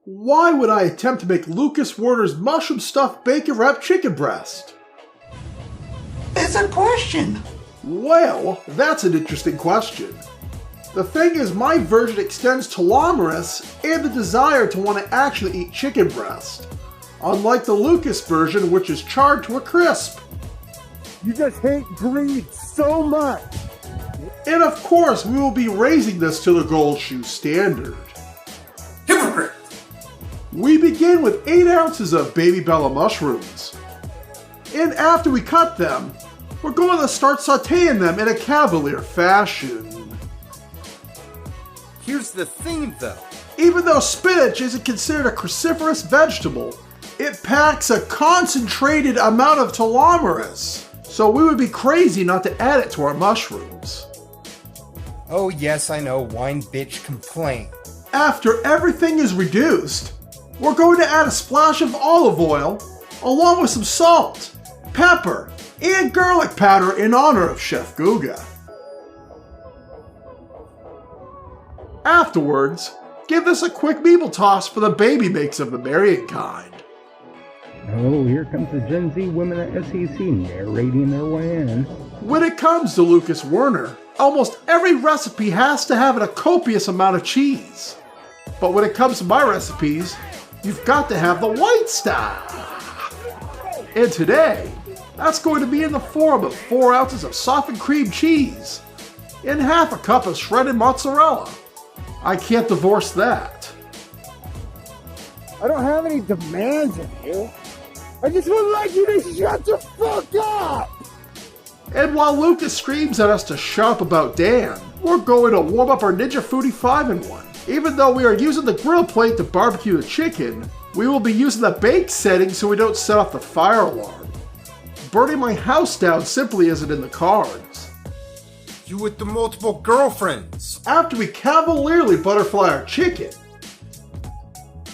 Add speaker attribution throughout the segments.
Speaker 1: Why would I attempt to make Lucas Werner's mushroom stuffed bacon wrapped chicken breast?
Speaker 2: It's a question.
Speaker 1: Well, that's an interesting question. The thing is, my version extends telomeres and the desire to want to actually eat chicken breast, unlike the Lucas version, which is charred to a crisp.
Speaker 3: You just hate greed so much.
Speaker 1: And of course, we will be raising this to the gold shoe standard.
Speaker 2: Hypocrite.
Speaker 1: We begin with 8 ounces of baby bella mushrooms. And after we cut them, we're going to start sauteing them in a cavalier fashion.
Speaker 4: Here's the thing though.
Speaker 1: Even though spinach isn't considered a cruciferous vegetable, it packs a concentrated amount of telomeres. So we would be crazy not to add it to our mushrooms.
Speaker 4: Oh yes, I know, wine bitch complaint.
Speaker 1: After everything is reduced, we're going to add a splash of olive oil, along with some salt, pepper, and garlic powder in honor of Chef Guga. Afterwards, give this a quick meeble toss for the baby makes of the marrying kind.
Speaker 3: Oh, here comes the Gen Z women at SEC narrating their way in.
Speaker 1: When it comes to Lucas Werner, almost every recipe has to have a copious amount of cheese. But when it comes to my recipes, you've got to have the white stuff. And today, that's going to be in the form of 4 ounces of softened cream cheese and half a cup of shredded mozzarella. I can't divorce that.
Speaker 3: I don't have any demands of you. I just would like you to shut the fuck up!
Speaker 1: And while Lucas screams at us to shut up about Dan, we're going to warm up our Ninja Foodi 5-in-1. Even though we are using the grill plate to barbecue the chicken, we will be using the bake setting so we don't set off the fire alarm. Burning my house down simply isn't in the cards.
Speaker 4: You with the multiple girlfriends.
Speaker 1: After we cavalierly butterfly our chicken,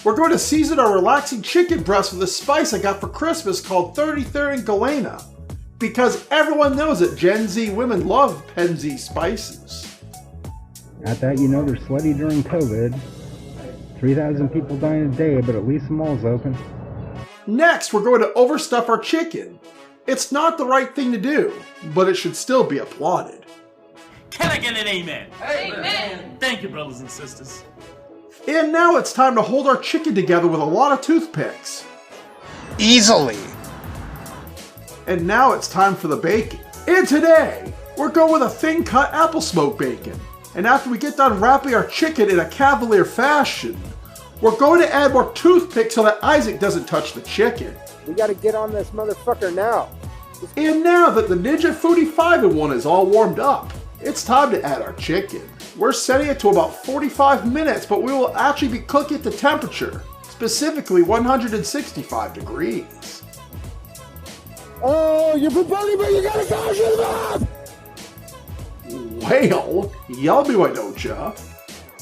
Speaker 1: we're going to season our relaxing chicken breast with a spice I got for Christmas called 33rd and Galena, because everyone knows that Gen Z women love Penzi spices.
Speaker 3: Not that you know they're sweaty during COVID. 3,000 people dying a day, but at least the mall's open.
Speaker 1: Next, we're going to overstuff our chicken. It's not the right thing to do, but it should still be applauded.
Speaker 5: Can I get an amen?
Speaker 6: Amen.
Speaker 5: Thank you, brothers and sisters.
Speaker 1: And now it's time to hold our chicken together with a lot of toothpicks.
Speaker 4: Easily.
Speaker 1: And now it's time for the bacon. And today, we're going with a thin cut apple smoked bacon. And after we get done wrapping our chicken in a cavalier fashion, we're going to add more toothpicks so that Isaac doesn't touch the chicken.
Speaker 3: We gotta get on this motherfucker now.
Speaker 1: And now that the Ninja Foodi 5-in-1 is all warmed up, it's time to add our chicken. We're setting it to about 45 minutes, but we will actually be cooking at the temperature, specifically 165 degrees.
Speaker 3: Oh, you're promoting me, you gotta caution them!
Speaker 1: Well, yummy, why don't ya?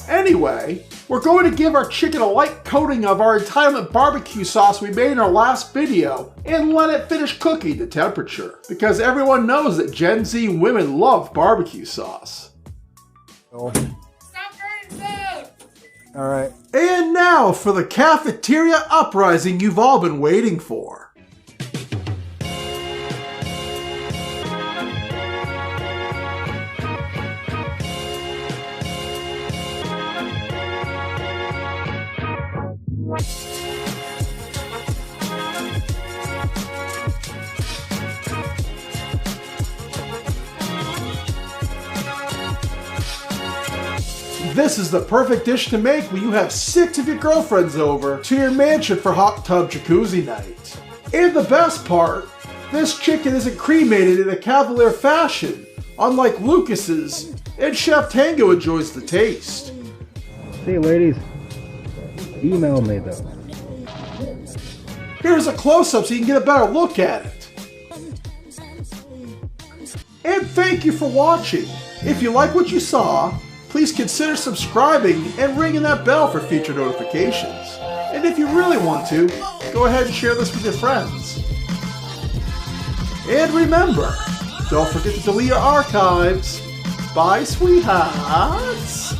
Speaker 1: Anyway, we're going to give our chicken a light coating of our entitlement barbecue sauce we made in our last video and let it finish cooking to temperature, because everyone knows that Gen Z women love barbecue sauce.
Speaker 6: Stop burning food!
Speaker 4: Alright.
Speaker 1: And now for the cafeteria uprising you've all been waiting for. This is the perfect dish to make when you have 6 of your girlfriends over to your mansion for hot tub jacuzzi night. And the best part, this chicken isn't cremated in a cavalier fashion, unlike Lucas's, and Chef Tango enjoys the taste.
Speaker 3: See, ladies, email me though.
Speaker 1: Here's a close-up so you can get a better look at it. And thank you for watching. If you like what you saw, please consider subscribing and ringing that bell for future notifications. And if you really want to, go ahead and share this with your friends. And remember, don't forget to delete your archives. Bye, sweethearts.